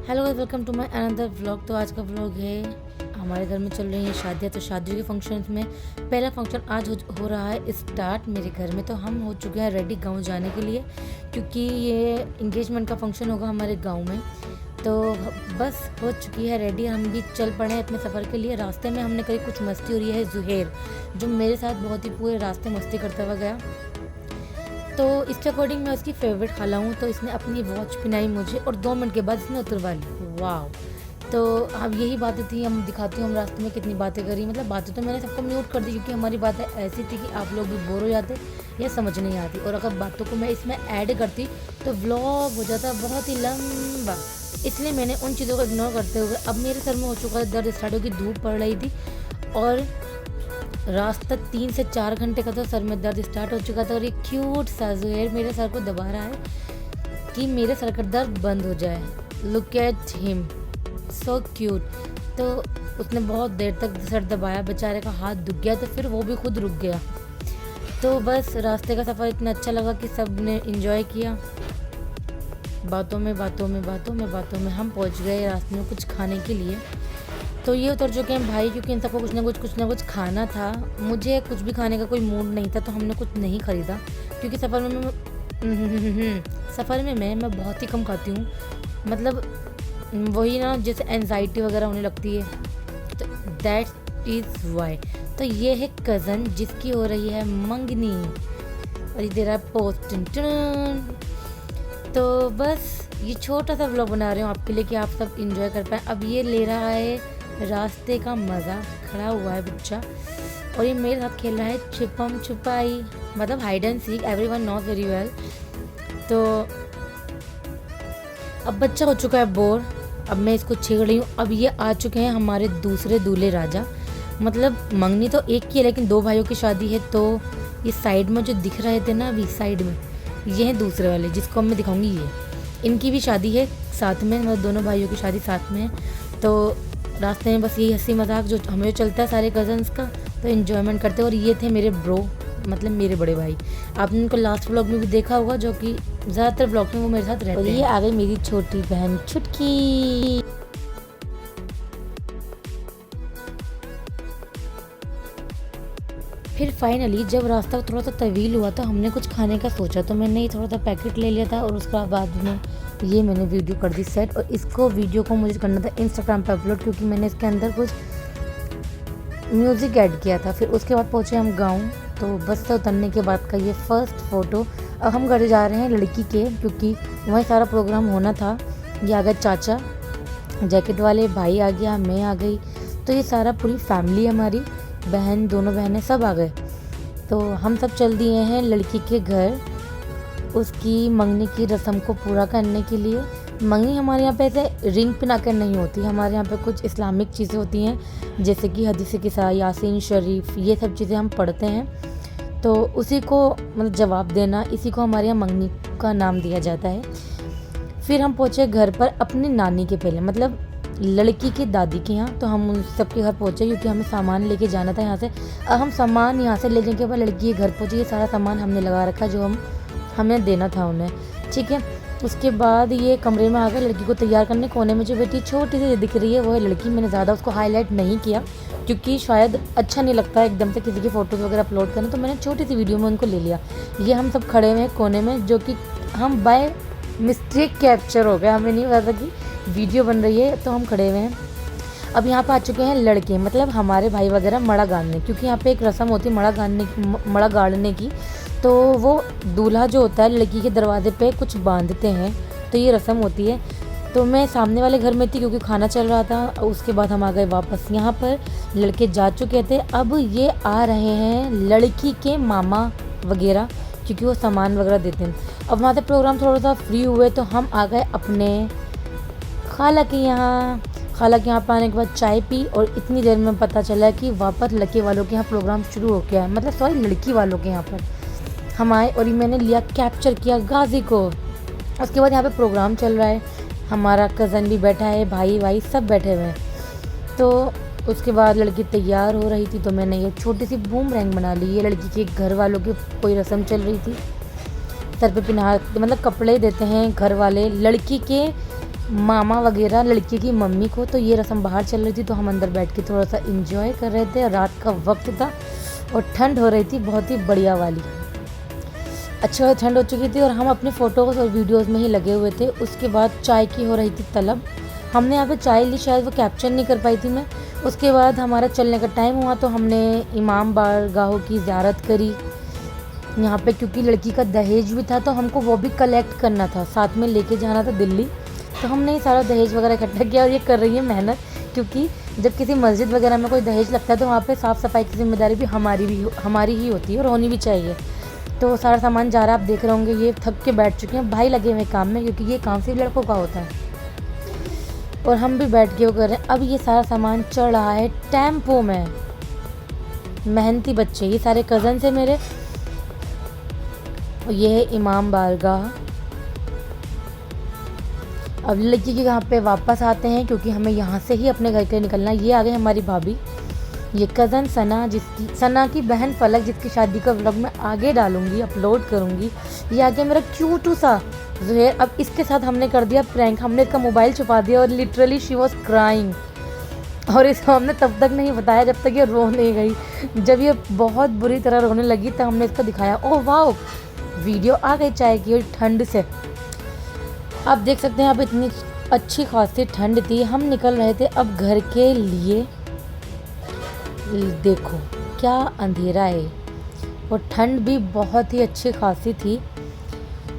Hello guys, welcome to my another vlog. तो आज का व्लॉग है, हमारे घर में चल रही है शादियाँ। तो शादियों के फंक्शन में पहला फंक्शन आज हो रहा है स्टार्ट मेरे घर में। तो हम हो चुके हैं रेडी गांव जाने के लिए, क्योंकि ये इंगेजमेंट का फंक्शन होगा हमारे गांव में। तो बस हो चुकी है रेडी, हम भी चल पड़े हैं अपने सफ़र के लिए। रास्ते में हमने करी कुछ मस्ती हो रही है जुहेर, जो मेरे साथ बहुत ही पूरे रास्ते मस्ती करता हुआ गया। तो इसके अकॉर्डिंग मैं उसकी फेवरेट खाला हूँ। तो इसने अपनी वॉच पहनाई मुझे और 2 मिनट के बाद इसने उतरवा ली। वाह! तो अब यही बातें थी, हम दिखाती हूँ हम रास्ते में कितनी बातें करी। मतलब बातें तो मैंने सबको म्यूट कर दी, क्योंकि हमारी बातें ऐसी थी कि आप लोग भी बोर हो जाते या समझ नहीं आती। और अगर बातों को मैं इसमें ऐड करती तो व्लॉग हो जाता बहुत ही लंबा। इसलिए मैंने उन चीज़ों को इग्नोर करते हुए, अब मेरे सर में हो चुका था दर्द, स्टार्ट होगी, धूप पड़ रही थी और रास्ता 3 से 4 घंटे का, तो सर में दर्द स्टार्ट हो चुका था। और ये क्यूट सा जुहैर मेरे सर को दबा रहा है कि मेरे सर का दर्द बंद हो जाए। Look at him, so cute. तो उसने बहुत देर तक सर दबाया, बेचारे का हाथ दुख गया, तो फिर वो भी खुद रुक गया। तो बस रास्ते का सफ़र इतना अच्छा लगा कि सब ने इंजॉय किया। बातों में हम पहुंच गए रास्ते में कुछ खाने के लिए। तो ये उतर चुके हैं भाई, क्योंकि इन सबको कुछ ना कुछ खाना था। मुझे कुछ भी खाने का कोई मूड नहीं था, तो हमने कुछ नहीं ख़रीदा, क्योंकि सफ़र में मैं बहुत ही कम खाती हूँ। मतलब वही ना, जैसे एनजाइटी वगैरह होने लगती है, तो दैट इज़ वाई। तो ये है कज़न जिसकी हो रही है मंगनी, और ये दे रहा है पोस्ट। तो बस ये छोटा सा व्लॉग बना रही हूँ आपके लिए, कि आप सब इंजॉय कर पाएँ। अब ये ले रहा है रास्ते का मज़ा, खड़ा हुआ है बच्चा, और ये मेरे साथ खेल रहा है छिपम छुपाई, मतलब hide and seek, everyone knows very well. तो अब बच्चा हो चुका है बोर, अब मैं इसको छेड़ रही हूँ। अब ये आ चुके हैं हमारे दूसरे दूल्हे राजा। मतलब मंगनी तो एक की है, लेकिन 2 भाइयों की शादी है। तो ये साइड में जो दिख रहे थे ना, अभी साइड में, ये हैं दूसरे वाले, जिसको मैं दिखाऊंगी। ये इनकी भी शादी है साथ में, मतलब दोनों भाइयों की शादी साथ में है। तो रास्ते में बस यही हंसी मजाक जो हमें चलता है सारे कज़न्स का, तो इन्जॉयमेंट करते। और ये थे मेरे ब्रो, मतलब मेरे बड़े भाई। आपने उनको लास्ट व्लॉग में भी देखा होगा, जो कि ज़्यादातर व्लॉग में वो मेरे साथ रहते हैं। और ये आ गई मेरी छोटी बहन छुटकी। फिर फाइनली जब रास्ता थोड़ा सा तवील हुआ, तो हमने कुछ खाने का सोचा। तो मैंने ये थोड़ा सा पैकेट ले लिया था, और उसके बाद में ये मैंने वीडियो कर दी सेट। और इसको वीडियो को मुझे करना था इंस्टाग्राम पर अपलोड, क्योंकि मैंने इसके अंदर कुछ म्यूज़िक ऐड किया था। फिर उसके बाद पहुँचे हम गाँव। तो बस से उतरने के बाद का ये फर्स्ट फ़ोटो। अब हम घर जा रहे हैं लड़की के, क्योंकि वहीं सारा प्रोग्राम होना था। ये आ गए चाचा जैकेट वाले, भाई आ गया, मैं आ गई। तो ये सारा पूरी फैमिली, हमारी बहन, दोनों बहनें सब आ गए। तो हम सब चल दिए हैं लड़की के घर, उसकी मंगनी की रस्म को पूरा करने के लिए। मंगनी हमारे यहाँ पे ऐसे रिंग पिना कर नहीं होती, हमारे यहाँ पे कुछ इस्लामिक चीज़ें होती हैं, जैसे कि हदीस किसा, यासीन शरीफ, ये सब चीज़ें हम पढ़ते हैं। तो उसी को मतलब जवाब देना, इसी को हमारे यहाँ मंगनी का नाम दिया जाता है। फिर हम पहुँचे घर पर अपनी नानी के पहले, मतलब लड़की की दादी के यहाँ। तो हम उन सबके घर पहुँचे, क्योंकि हमें सामान लेके जाना था यहाँ से। अब हम सामान यहाँ से ले जाने के बाद लड़की के घर पहुँचे। ये सारा सामान हमने लगा रखा, जो हमें देना था उन्हें, ठीक है। उसके बाद ये कमरे में आ गए लड़की को तैयार करने। कोने में जो बेटी छोटी सी दिख रही है, वो है लड़की। मैंने ज़्यादा उसको हाईलाइट नहीं किया, क्योंकि शायद अच्छा नहीं लगता है एकदम से किसी की फ़ोटोज़ वगैरह अपलोड करना। तो मैंने छोटी सी वीडियो में उनको ले लिया। ये हम सब खड़े हुए हैं कोने में, जो कि हम बाय मिस्टेक कैप्चर हो गया, हमें नहीं पता कि वीडियो बन रही है, तो हम खड़े हुए हैं। अब यहाँ पर आ चुके हैं लड़के, मतलब हमारे भाई वगैरह, मड़ा गाड़ने, क्योंकि यहाँ पे एक रस्म होती है मड़ा गाड़ने की। तो वो दूल्हा जो होता है लड़की के दरवाजे पे कुछ बांधते हैं, तो ये रस्म होती है। तो मैं सामने वाले घर में थी, क्योंकि खाना चल रहा था। उसके बाद हम आ गए वापस। यहाँ पर लड़के जा चुके थे, अब ये आ रहे हैं लड़की के मामा वगैरह, क्योंकि वो सामान वगैरह देते हैं। अब वहाँ से प्रोग्राम थोड़ा सा फ्री हुए, तो हम आ गए अपने खाला के यहाँ। खाला के यहाँ पर आने के बाद चाय पी, और इतनी देर में पता चला कि वापस लड़के वालों के यहाँ प्रोग्राम शुरू हो गया है, मतलब सॉरी लड़की वालों के यहाँ पर हम आए। और ये मैंने लिया, कैप्चर किया गाजी को। उसके बाद यहाँ पे प्रोग्राम चल रहा है, हमारा कज़न भी बैठा है, भाई सब बैठे हुए हैं। तो उसके बाद लड़की तैयार हो रही थी, तो मैंने ये छोटी सी बूमरैंग बना ली। ये लड़की के घर वालों की कोई रस्म चल रही थी, सर पे पिना, मतलब कपड़े देते हैं घर वाले लड़की के मामा वगैरह लड़की की मम्मी को। तो ये रस्म बाहर चल रही थी, तो हम अंदर बैठ के थोड़ा सा इंजॉय कर रहे थे। रात का वक्त था और ठंड हो रही थी, बहुत ही बढ़िया वाली। अच्छा ठंड हो चुकी थी और हम अपने फ़ोटोज़ और वीडियोज़ में ही लगे हुए थे। उसके बाद चाय की हो रही थी तलब। हमने यहाँ पे चाय ली, शायद वो कैप्चर नहीं कर पाई थी मैं। उसके बाद हमारा चलने का टाइम हुआ, तो हमने इमाम बारगाहों की ज़ियारत करी यहाँ पे, क्योंकि लड़की का दहेज भी था तो हमको वो भी कलेक्ट करना था, साथ में लेके जाना था दिल्ली। तो हमने ये सारा दहेज वगैरह इकट्ठा किया और ये कर रही है मेहनत, क्योंकि जब किसी मस्जिद वगैरह में कोई दहेज लगता है तो वहाँ पे साफ़ सफाई की जिम्मेदारी भी हमारी ही होती है और होनी भी चाहिए। तो सारा सामान जा रहा है, आप देख रहे होंगे ये थक के बैठ चुके हैं, भाई लगे हुए काम में, क्योंकि ये काम सिर्फ लड़कों का होता है। और हम भी बैठ के वो कर रहे हैं। अब ये सारा सामान चढ़ रहा है टेम्पो में। मेहनती बच्चे, ये सारे कज़न है मेरे। और ये है इमाम बारगाह। अब लड़की के यहाँ पे वापस आते हैं, क्योंकि हमें यहाँ से ही अपने घर के निकलना। ये आ गई हमारी भाभी, ये कज़न सना की बहन फलक, जिसकी शादी का व्लॉग मैं आगे डालूंगी, अपलोड करूँगी। ये आ गया मेरा क्यूटू सा ज़ुहैर। अब इसके साथ हमने कर दिया प्रैंक, हमने इसका मोबाइल छुपा दिया और लिटरली शी वॉज क्राइंग। और इसको हमने तब तक नहीं बताया जब तक ये रो नहीं गई। जब ये बहुत बुरी तरह रोने लगी तब हमने इसको दिखाया। ओह वाह, वीडियो आ गई चाय की और ठंड से। आप देख सकते हैं, अब इतनी अच्छी खासी ठंड थी, हम निकल रहे थे अब घर के लिए। देखो क्या अंधेरा है और ठंड भी बहुत ही अच्छी खासी थी।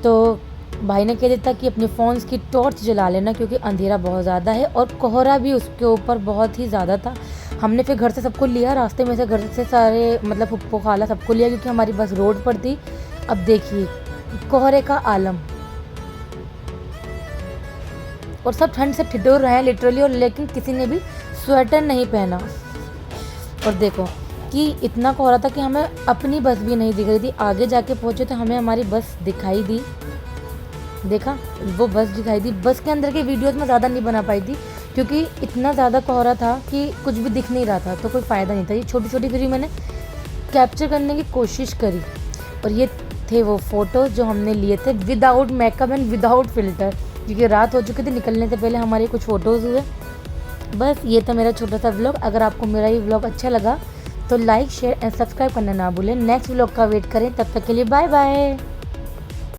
तो भाई ने कह दिया कि अपने फ़ोन्स की टॉर्च जला लेना, क्योंकि अंधेरा बहुत ज़्यादा है और कोहरा भी उसके ऊपर बहुत ही ज़्यादा था। हमने फिर घर से सबको लिया, रास्ते में से घर से सारे मतलब फुप्पो खाला सबको लिया, क्योंकि हमारी बस रोड पर थी। अब देखिए कोहरे का आलम और सब ठंड से ठिठुर रहे हैं लिटरली, और लेकिन किसी ने भी स्वेटर नहीं पहना। और देखो कि इतना कोहरा था कि हमें अपनी बस भी नहीं दिख रही थी। आगे जाके पहुँचे तो हमें हमारी बस दिखाई दी, देखा वो बस दिखाई दी। बस के अंदर के वीडियोस में ज़्यादा नहीं बना पाई थी, क्योंकि इतना ज़्यादा कोहरा था कि कुछ भी दिख नहीं रहा था, तो कोई फ़ायदा नहीं था। ये छोटी छोटी वीडियो मैंने कैप्चर करने की कोशिश करी। और ये थे वो फ़ोटो जो हमने लिए थे without makeup and without filter, क्योंकि रात हो चुकी थी। निकलने से पहले हमारे कुछ फ़ोटोज़ हुए। बस ये था मेरा छोटा सा व्लॉग। अगर आपको मेरा ये व्लॉग अच्छा लगा तो लाइक शेयर एंड सब्सक्राइब करना ना भूलें। नेक्स्ट व्लॉग का वेट करें, तब तक के लिए बाय बाय।